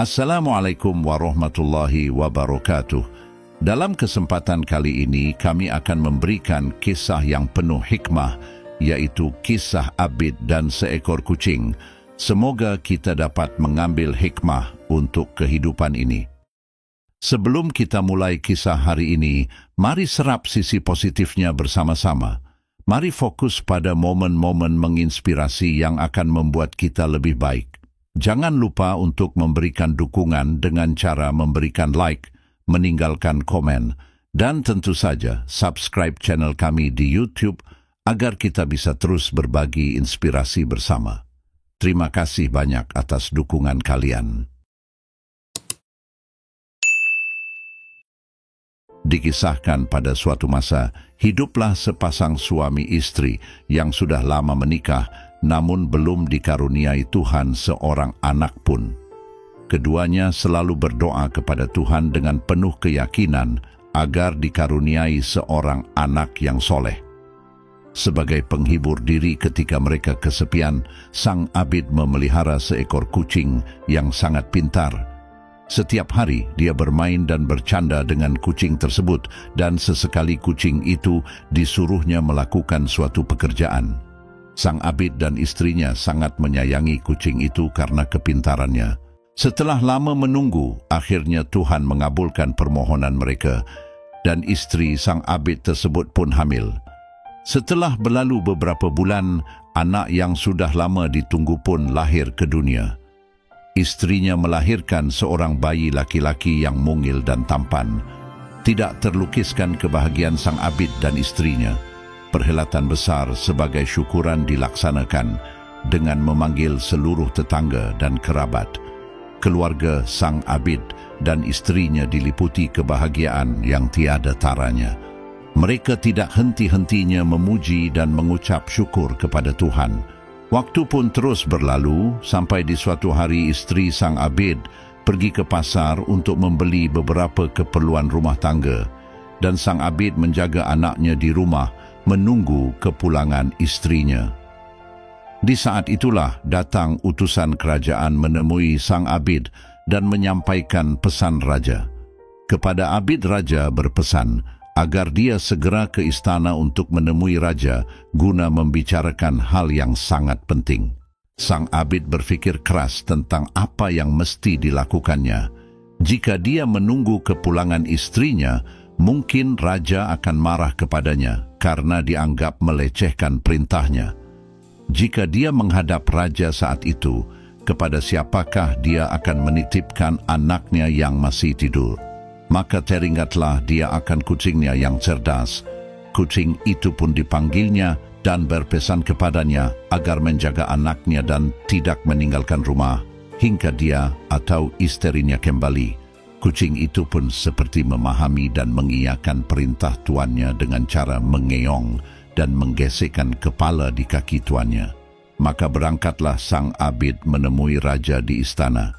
Assalamualaikum warahmatullahi wabarakatuh. Dalam kesempatan kali ini kami akan memberikan kisah yang penuh hikmah, yaitu kisah Abid dan seekor kucing. Semoga kita dapat mengambil hikmah untuk kehidupan ini. Sebelum kita mulai kisah hari ini, mari serap sisi positifnya bersama-sama. Mari fokus pada momen-momen menginspirasi yang akan membuat kita lebih baik. Jangan lupa untuk memberikan dukungan dengan cara memberikan like, meninggalkan komen, dan tentu saja subscribe channel kami di YouTube agar kita bisa terus berbagi inspirasi bersama. Terima kasih banyak atas dukungan kalian. Dikisahkan pada suatu masa, hiduplah sepasang suami istri yang sudah lama menikah, namun belum dikaruniai Tuhan seorang anak pun. Keduanya selalu berdoa kepada Tuhan dengan penuh keyakinan agar dikaruniai seorang anak yang soleh. Sebagai penghibur diri ketika mereka kesepian, sang Abid memelihara seekor kucing yang sangat pintar. Setiap hari dia bermain dan bercanda dengan kucing tersebut, dan sesekali kucing itu disuruhnya melakukan suatu pekerjaan. Sang Abid dan istrinya sangat menyayangi kucing itu karena kepintarannya. Setelah lama menunggu, akhirnya Tuhan mengabulkan permohonan mereka, dan istri sang Abid tersebut pun hamil. Setelah berlalu beberapa bulan, anak yang sudah lama ditunggu pun lahir ke dunia. Istrinya melahirkan seorang bayi laki-laki yang mungil dan tampan. Tidak terlukiskan kebahagiaan sang Abid dan istrinya. Perhelatan besar sebagai syukuran dilaksanakan dengan memanggil seluruh tetangga dan kerabat. Keluarga sang Abid dan istrinya diliputi kebahagiaan yang tiada taranya. Mereka tidak henti-hentinya memuji dan mengucap syukur kepada Tuhan. Waktu pun terus berlalu sampai di suatu hari istri sang Abid pergi ke pasar untuk membeli beberapa keperluan rumah tangga, dan sang Abid menjaga anaknya di rumah menunggu kepulangan istrinya. Di saat itulah datang utusan kerajaan menemui sang Abid dan menyampaikan pesan raja. Kepada Abid, raja berpesan agar dia segera ke istana untuk menemui raja guna membicarakan hal yang sangat penting. Sang Abid berpikir keras tentang apa yang mesti dilakukannya. Jika dia menunggu kepulangan istrinya, mungkin raja akan marah kepadanya karena dianggap melecehkan perintahnya. Jika dia menghadap raja saat itu, kepada siapakah dia akan menitipkan anaknya yang masih tidur? Maka teringatlah dia akan kucingnya yang cerdas. Kucing itu pun dipanggilnya dan berpesan kepadanya agar menjaga anaknya dan tidak meninggalkan rumah hingga dia atau istrinya kembali. Kucing itu pun seperti memahami dan mengiyakan perintah tuannya dengan cara mengeong dan menggesekkan kepala di kaki tuannya. Maka berangkatlah sang Abid menemui raja di istana.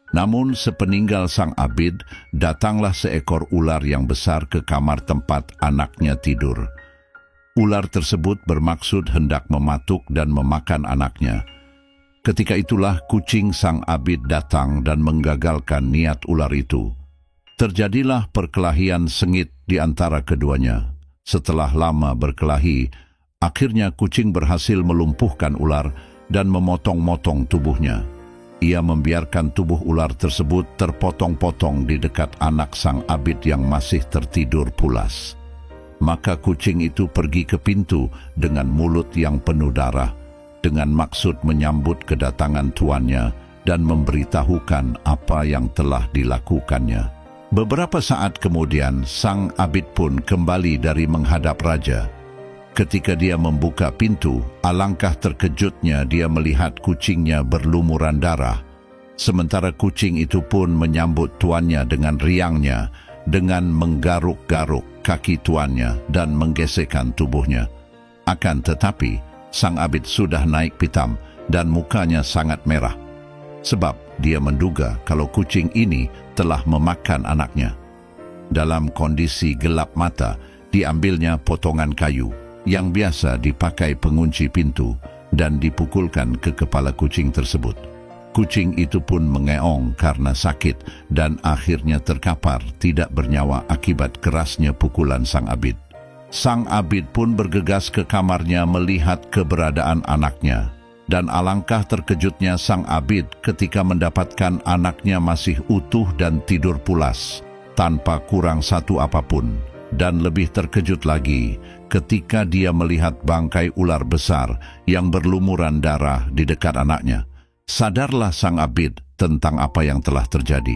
Namun sepeninggal sang Abid, datanglah seekor ular yang besar ke kamar tempat anaknya tidur. Ular tersebut bermaksud hendak mematuk dan memakan anaknya. Ketika itulah kucing sang Abid datang dan menggagalkan niat ular itu. Terjadilah perkelahian sengit di antara keduanya. Setelah lama berkelahi, akhirnya kucing berhasil melumpuhkan ular dan memotong-motong tubuhnya. Ia membiarkan tubuh ular tersebut terpotong-potong di dekat anak sang Abid yang masih tertidur pulas. Maka kucing itu pergi ke pintu dengan mulut yang penuh darah, dengan maksud menyambut kedatangan tuannya dan memberitahukan apa yang telah dilakukannya. Beberapa saat kemudian, sang Abid pun kembali dari menghadap raja. Ketika dia membuka pintu, alangkah terkejutnya dia melihat kucingnya berlumuran darah. Sementara kucing itu pun menyambut tuannya dengan riangnya, dengan menggaruk-garuk kaki tuannya dan menggesekkan tubuhnya. Akan tetapi, sang Abid sudah naik pitam dan mukanya sangat merah, sebab dia menduga kalau kucing ini telah memakan anaknya. Dalam kondisi gelap mata, diambilnya potongan kayu yang biasa dipakai pengunci pintu dan dipukulkan ke kepala kucing tersebut. Kucing itu pun mengeong karena sakit dan akhirnya terkapar tidak bernyawa akibat kerasnya pukulan sang Abid. Sang Abid pun bergegas ke kamarnya melihat keberadaan anaknya. Dan alangkah terkejutnya sang Abid ketika mendapatkan anaknya masih utuh dan tidur pulas, tanpa kurang satu apapun. Dan lebih terkejut lagi ketika dia melihat bangkai ular besar yang berlumuran darah di dekat anaknya. Sadarlah sang Abid tentang apa yang telah terjadi.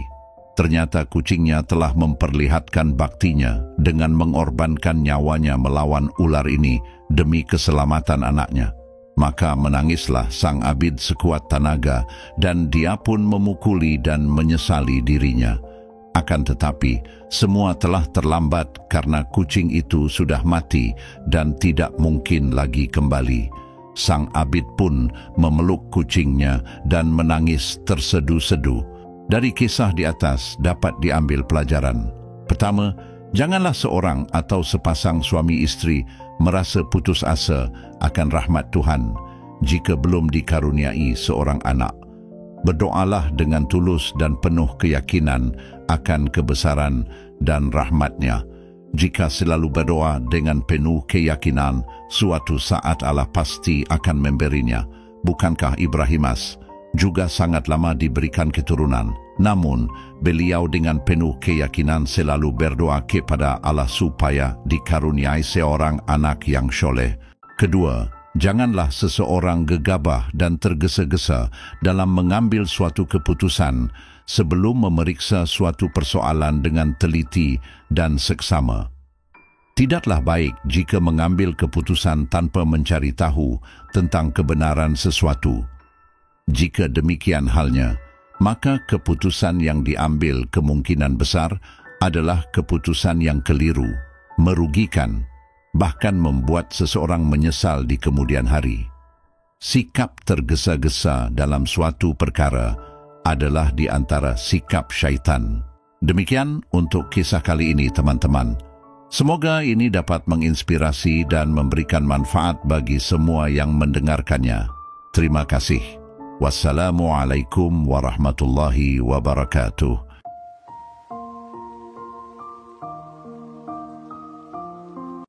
Ternyata kucingnya telah memperlihatkan baktinya dengan mengorbankan nyawanya melawan ular ini demi keselamatan anaknya. Maka menangislah sang Abid sekuat tenaga dan dia pun memukuli dan menyesali dirinya. Akan tetapi, semua telah terlambat karena kucing itu sudah mati dan tidak mungkin lagi kembali. Sang Abid pun memeluk kucingnya dan menangis tersedu-sedu. Dari kisah di atas dapat diambil pelajaran. Pertama, janganlah seorang atau sepasang suami istri merasa putus asa akan rahmat Tuhan jika belum dikaruniai seorang anak. Berdoalah dengan tulus dan penuh keyakinan akan kebesaran dan rahmat-Nya. Jika selalu berdoa dengan penuh keyakinan, suatu saat Allah pasti akan memberinya. Bukankah Ibrahimas juga sangat lama diberikan keturunan? Namun, beliau dengan penuh keyakinan selalu berdoa kepada Allah supaya dikaruniai seorang anak yang soleh. Kedua, janganlah seseorang gegabah dan tergesa-gesa dalam mengambil suatu keputusan sebelum memeriksa suatu persoalan dengan teliti dan seksama. Tidaklah baik jika mengambil keputusan tanpa mencari tahu tentang kebenaran sesuatu. Jika demikian halnya, maka keputusan yang diambil kemungkinan besar adalah keputusan yang keliru, merugikan, bahkan membuat seseorang menyesal di kemudian hari. Sikap tergesa-gesa dalam suatu perkara adalah di antara sikap syaitan. Demikian untuk kisah kali ini, teman-teman. Semoga ini dapat menginspirasi dan memberikan manfaat bagi semua yang mendengarkannya. Terima kasih. Wassalamualaikum warahmatullahi wabarakatuh.